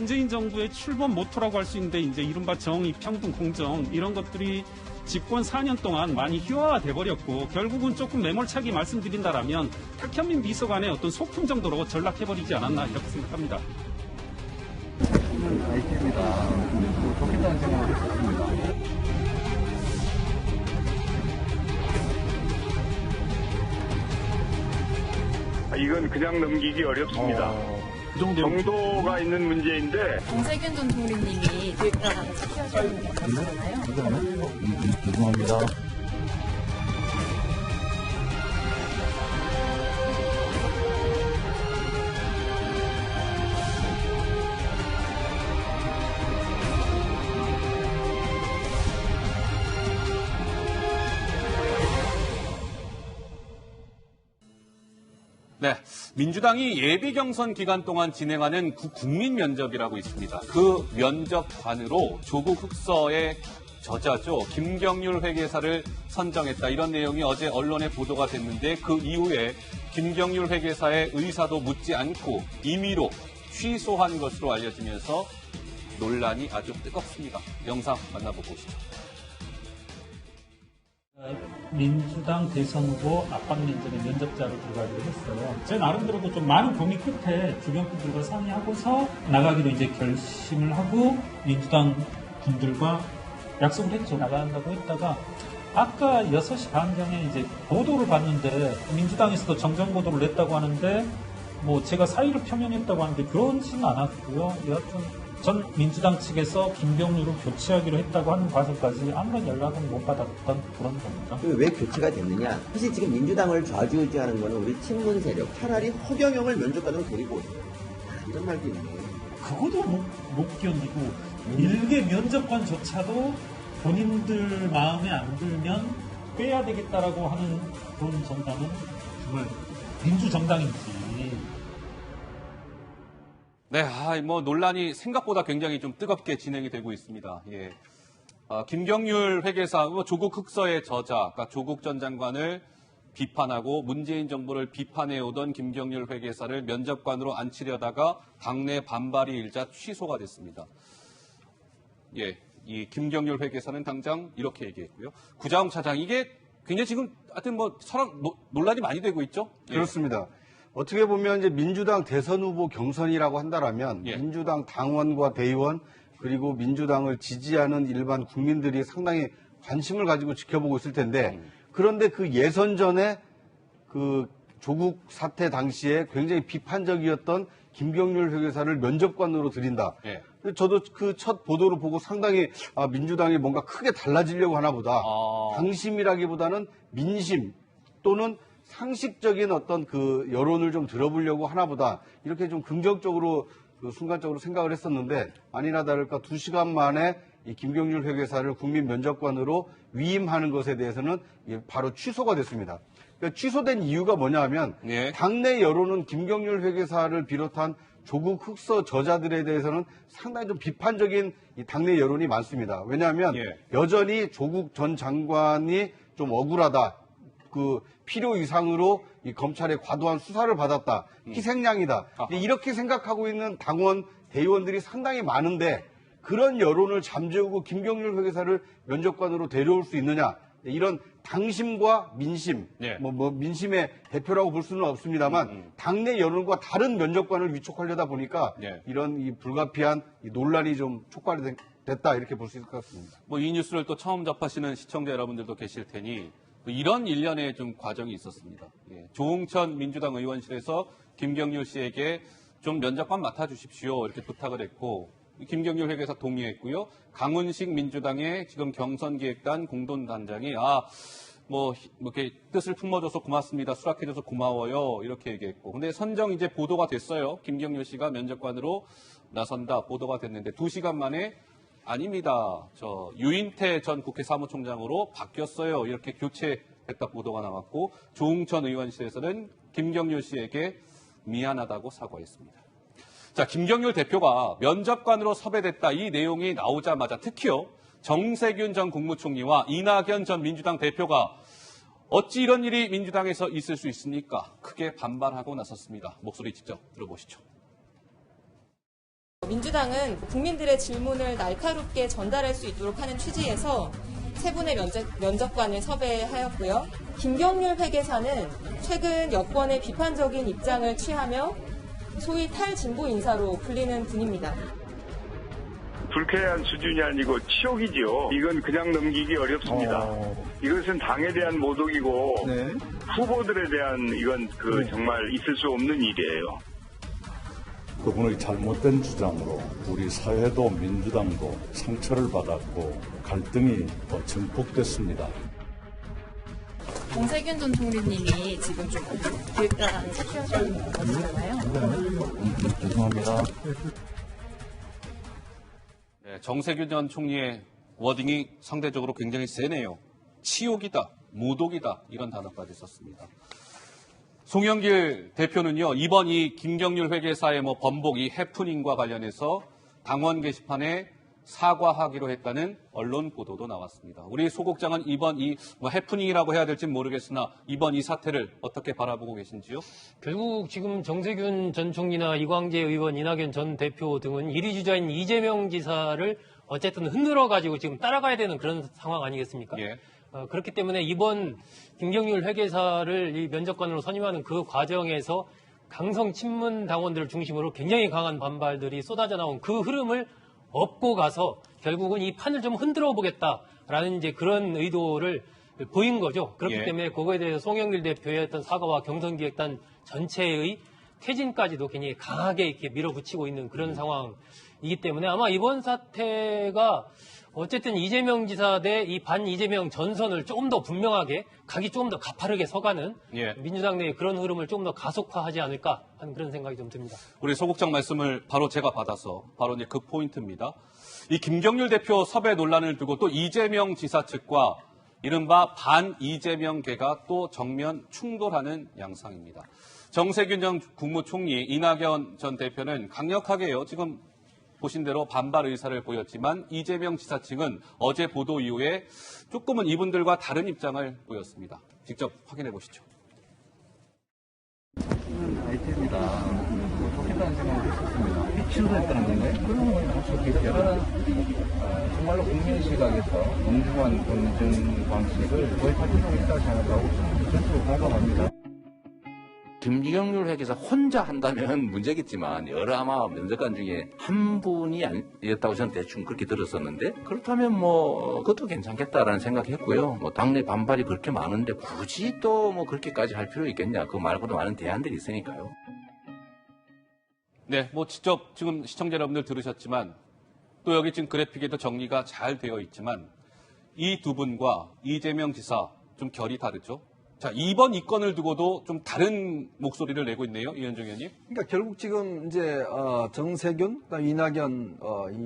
문재인 정부의 출범 모토라고 할 수 있는데 이제 이른바 정의, 평등, 공정 이런 것들이 집권 4년 동안 많이 희화화돼 버렸고 결국은 조금 매몰차게 말씀드린다라면 탁현민 비서관의 어떤 소품 정도로 전락해버리지 않았나 이렇게 생각합니다. 아이템이다. 좋겠다는 생각을 했었습니다. 이건 그냥 넘기기 어렵습니다. 그 정도 정도가 있는 문제인데. 정세균 전 총리님이 교육단하고 착수하시는 게 있었잖아요. 죄송합니다. 네, 민주당이 예비 경선 기간 동안 진행하는 국민 면접이라고 있습니다. 그 면접관으로 조국 흑서의 저자죠. 김경률 회계사를 선정했다. 이런 내용이 어제 언론에 보도가 됐는데 그 이후에 김경률 회계사의 의사도 묻지 않고 임의로 취소한 것으로 알려지면서 논란이 아주 뜨겁습니다. 영상 만나보고 오시죠. 민주당 대선 후보 압박 면접에 면접자로 들어가기로 했어요. 제 나름대로도 좀 많은 고민 끝에 주변 분들과 상의하고서 나가기로 이제 결심을 하고 민주당 분들과 약속을 했죠. 나간다고 했다가 아까 6시 반경에 이제 보도를 봤는데 민주당에서도 정정 보도를 냈다고 하는데 뭐 제가 사의를 표명했다고 하는데 그런지는 않았고요. 여하튼 전 민주당 측에서 김경률을 교체하기로 했다고 하는 과정까지 아무런 연락은 못 받았던 그런 겁니다. 왜 교체가 됐느냐? 사실 지금 민주당을 좌지우지하는 거는 우리 친문 세력, 차라리 허경영을 면접관으로 데리고 오세요. 이런 말도 있네. 그것도 못 견디고 일개 면접관조차도 본인들 마음에 안 들면 빼야 되겠다라고 하는 그런 정당은 정말 민주정당인지. 네, 논란이 생각보다 굉장히 좀 뜨겁게 진행이 되고 있습니다. 예. 김경률 회계사, 조국 흑서의 저자, 그러니까 조국 전 장관을 비판하고 문재인 정부를 비판해오던 김경률 회계사를 면접관으로 앉히려다가 당내 반발이 일자 취소가 됐습니다. 예, 이 김경률 회계사는 당장 이렇게 얘기했고요. 구자웅 차장, 이게 굉장히 지금 하여튼 논란이 많이 되고 있죠? 예. 그렇습니다. 어떻게 보면 이제 민주당 대선 후보 경선이라고 한다라면 예. 민주당 당원과 대의원 그리고 민주당을 지지하는 일반 국민들이 상당히 관심을 가지고 지켜보고 있을 텐데 그런데 그 예선 전에 그 조국 사태 당시에 굉장히 비판적이었던 김경률 회계사를 면접관으로 들인다. 예. 저도 그 첫 보도를 보고 상당히 민주당이 뭔가 크게 달라지려고 하나 보다. 당심이라기보다는 민심 또는 상식적인 어떤 그 여론을 좀 들어보려고 하나 보다. 이렇게 좀 긍정적으로 순간적으로 생각을 했었는데 아니나 다를까 2시간 만에 이 김경률 회계사를 국민 면접관으로 위임하는 것에 대해서는 바로 취소가 됐습니다. 그러니까 취소된 이유가 뭐냐 하면 예. 당내 여론은 김경률 회계사를 비롯한 조국 흑서 저자들에 대해서는 상당히 좀 비판적인 이 당내 여론이 많습니다. 왜냐하면 예. 여전히 조국 전 장관이 좀 억울하다. 그 필요 이상으로 이 검찰의 과도한 수사를 받았다. 희생양이다. 이렇게 생각하고 있는 당원, 대의원들이 상당히 많은데 그런 여론을 잠재우고 김경률 회계사를 면접관으로 데려올 수 있느냐. 이런 당심과 민심, 예. 민심의 대표라고 볼 수는 없습니다만 당내 여론과 다른 면접관을 위촉하려다 보니까 예. 이런 이 불가피한 이 논란이 좀 촉발이 됐다 이렇게 볼 수 있을 것 같습니다. 이 뉴스를 또 처음 접하시는 시청자 여러분들도 계실 테니 이런 일련의 좀 과정이 있었습니다. 예. 조응천 민주당 의원실에서 김경률 씨에게 좀 면접관 맡아주십시오 이렇게 부탁을 했고 김경률 회계사 동의했고요. 강훈식 민주당의 지금 경선기획단 공동단장이 이렇게 뜻을 품어줘서 고맙습니다. 수락해줘서 고마워요. 이렇게 얘기했고. 근데 선정 이제 보도가 됐어요. 김경률 씨가 면접관으로 나선다 보도가 됐는데 2시간 만에 아닙니다. 유인태 전 국회 사무총장으로 바뀌었어요. 이렇게 교체했다 보도가 나왔고 조응천 의원실에서는 김경률 씨에게 미안하다고 사과했습니다. 자, 김경률 대표가 면접관으로 섭외됐다 이 내용이 나오자마자 특히요. 정세균 전 국무총리와 이낙연 전 민주당 대표가 어찌 이런 일이 민주당에서 있을 수 있습니까? 크게 반발하고 나섰습니다. 목소리 직접 들어보시죠. 민주당은 국민들의 질문을 날카롭게 전달할 수 있도록 하는 취지에서 세 분의 면접관을 섭외하였고요. 김경률 회계사는 최근 여권의 비판적인 입장을 취하며 소위 탈진보 인사로 불리는 분입니다. 불쾌한 수준이 아니고 치욕이죠. 이건 그냥 넘기기 어렵습니다. 이것은 당에 대한 모독이고 후보들에 대한 이건 정말 있을 수 없는 일이에요. 그분의 잘못된 주장으로 우리 사회도 민주당도 상처를 받았고 갈등이 더 증폭됐습니다. 정세균 전 총리님이 지금 좀 교육단에 취하시는 것 같잖아요. 죄송합니다. 네, 정세균 전 총리의 워딩이 상대적으로 굉장히 세네요. 치욕이다, 모독이다 이런 단어까지 썼습니다. 송영길 대표는요, 이번 이 김경률 회계사의 번복 이 해프닝과 관련해서 당원 게시판에 사과하기로 했다는 언론 보도도 나왔습니다. 우리 소국장은 이번 이 해프닝이라고 해야 될지 모르겠으나 이번 이 사태를 어떻게 바라보고 계신지요? 결국 지금 정세균 전 총리나 이광재 의원, 이낙연 전 대표 등은 1위 주자인 이재명 지사를 어쨌든 흔들어가지고 지금 따라가야 되는 그런 상황 아니겠습니까? 예. 그렇기 때문에 이번 김경률 회계사를 이 면접관으로 선임하는 그 과정에서 강성 친문 당원들을 중심으로 굉장히 강한 반발들이 쏟아져 나온 그 흐름을 업고 가서 결국은 이 판을 좀 흔들어 보겠다라는 이제 그런 의도를 보인 거죠. 그렇기 예. 때문에 그거에 대해서 송영길 대표의 어떤 사과와 경선기획단 전체의 퇴진까지도 굉장히 강하게 이렇게 밀어붙이고 있는 그런 상황이기 때문에 아마 이번 사태가 어쨌든 이재명 지사 대 이 반 이재명 전선을 조금 더 분명하게 각이 조금 더 가파르게 서가는 예. 민주당 내의 그런 흐름을 조금 더 가속화하지 않을까 하는 그런 생각이 좀 듭니다. 우리 소국장 말씀을 바로 제가 받아서 바로 이제 그 포인트입니다. 이 김경률 대표 섭외 논란을 두고 또 이재명 지사 측과 이른바 반 이재명계가 또 정면 충돌하는 양상입니다. 정세균 전 국무총리, 이낙연 전 대표는 강력하게요. 지금 보신 대로 반발 의사를 보였지만 이재명 지사 측은 어제 보도 이후에 조금은 이분들과 다른 입장을 보였습니다. 직접 확인해 보시죠. 아이템이다. 좋겠다는 생각을 했었습니다. 취소했다는 건데 그러면 좋겠죠. 정말로 국민 시각에서 공정한 검증 방식을 도입하고 있다고 생각하고 전적으로 공감합니다. 김경률 회계사 혼자 한다면 문제겠지만 여러 아마 면접관 중에 한 분이 아니었다고 저는 대충 그렇게 들었었는데 그렇다면 그것도 괜찮겠다라는 생각했고요. 당내 반발이 그렇게 많은데 굳이 또 그렇게까지 할 필요 있겠냐. 그 말고도 많은 대안들이 있으니까요. 네, 직접 지금 시청자 여러분들 들으셨지만 또 여기 지금 그래픽에도 정리가 잘 되어 있지만 이 두 분과 이재명 지사 좀 결이 다르죠. 자, 이번 이 건을 두고도 좀 다른 목소리를 내고 있네요, 이현정 의원님. 그러니까 결국 지금 이제 정세균, 그다음에 이낙연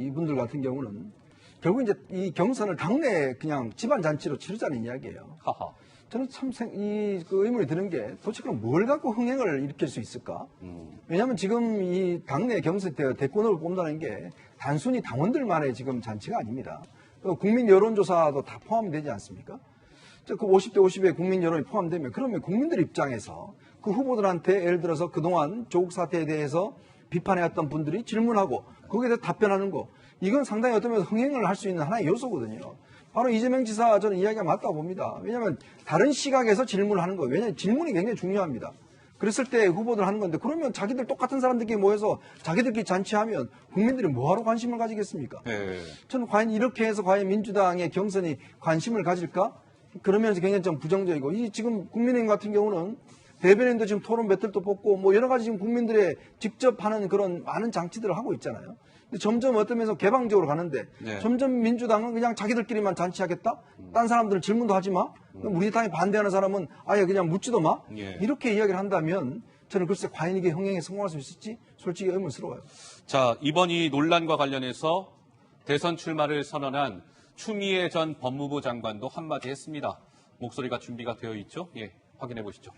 이분들 같은 경우는 결국 이제 이 경선을 당내 그냥 집안 잔치로 치르자는 이야기예요. 하하. 저는 참 그 의문이 드는 게 도대체 그럼 뭘 갖고 흥행을 일으킬 수 있을까? 왜냐하면 지금 이 당내 경선 때 대권을 뽑는다는 게 단순히 당원들만의 지금 잔치가 아닙니다. 국민 여론조사도 다 포함되지 않습니까? 그 50대 50의 국민 여론이 포함되면 그러면 국민들 입장에서 그 후보들한테 예를 들어서 그동안 조국 사태에 대해서 비판해왔던 분들이 질문하고 거기에 대해서 답변하는 거 이건 상당히 어떤 면에서 흥행을 할 수 있는 하나의 요소거든요. 바로 이재명 지사 저는 이야기가 맞다고 봅니다. 왜냐하면 다른 시각에서 질문을 하는 거예요. 왜냐하면 질문이 굉장히 중요합니다. 그랬을 때 후보들 하는 건데 그러면 자기들 똑같은 사람들끼리 모여서 자기들끼리 잔치하면 국민들이 뭐하러 관심을 가지겠습니까? 네. 저는 과연 이렇게 해서 과연 민주당의 경선이 관심을 가질까? 그러면서 굉장히 좀 부정적이고, 이 지금 국민의힘 같은 경우는 대변인도 지금 토론 배틀도 뽑고, 여러 가지 지금 국민들의 직접 하는 그런 많은 장치들을 하고 있잖아요. 근데 점점 어떤 면에서 개방적으로 가는데, 네. 점점 민주당은 그냥 자기들끼리만 잔치하겠다? 딴 사람들은 질문도 하지 마? 우리 당에 반대하는 사람은 아예 그냥 묻지도 마? 예. 이렇게 이야기를 한다면, 저는 글쎄 과연 이게 흥행에 성공할 수 있을지 솔직히 의문스러워요. 자, 이번 이 논란과 관련해서 대선 출마를 선언한 추미애 전 법무부 장관도 한마디 했습니다. 목소리가 준비가 되어 있죠? 예, 확인해 보시죠.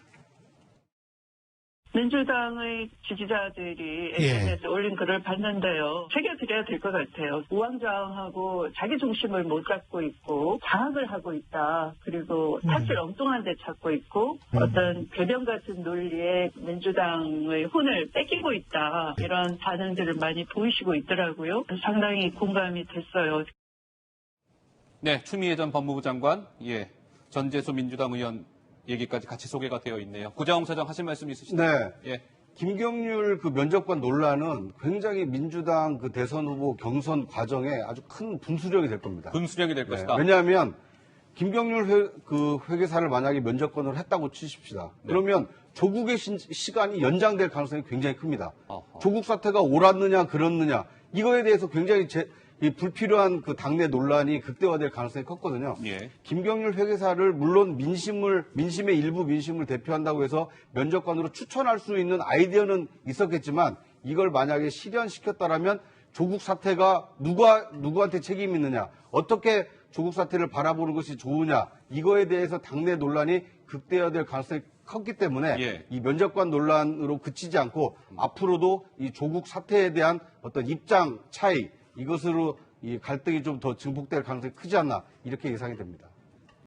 민주당의 지지자들이 SNS에 올린 글을 봤는데요. 새겨드려야 될 것 같아요. 우왕좌왕하고 자기 중심을 못 잡고 있고 장악을 하고 있다. 그리고 탓을 엉뚱한 데 찾고 있고 어떤 궤변 같은 논리에 민주당의 혼을 뺏기고 있다. 이런 반응들을 많이 보이시고 있더라고요. 상당히 공감이 됐어요. 네, 추미애 전 법무부 장관, 전재수 민주당 의원 얘기까지 같이 소개가 되어 있네요. 구자홍 사장 하실 말씀 있으신가요? 네. 예. 김경률 그 면접관 논란은 굉장히 민주당 그 대선 후보 경선 과정에 아주 큰 분수령이 될 겁니다. 분수령이 될 것이다. 왜냐하면 김경률 회계사를 만약에 면접관으로 했다고 치십시다. 그러면 조국의 시간이 연장될 가능성이 굉장히 큽니다. 조국 사태가 옳았느냐 그렇느냐 이거에 대해서 굉장히 이 불필요한 그 당내 논란이 극대화될 가능성이 컸거든요. 예. 김경률 회계사를 물론 민심의 일부 민심을 대표한다고 해서 면접관으로 추천할 수 있는 아이디어는 있었겠지만 이걸 만약에 실현시켰다라면 조국 사태가 누구한테 책임이 있느냐, 어떻게 조국 사태를 바라보는 것이 좋으냐 이거에 대해서 당내 논란이 극대화될 가능성이 컸기 때문에 이 면접관 논란으로 그치지 않고 앞으로도 이 조국 사태에 대한 어떤 입장 차이 이것으로 이 갈등이 좀 더 증폭될 가능성이 크지 않나 이렇게 예상이 됩니다.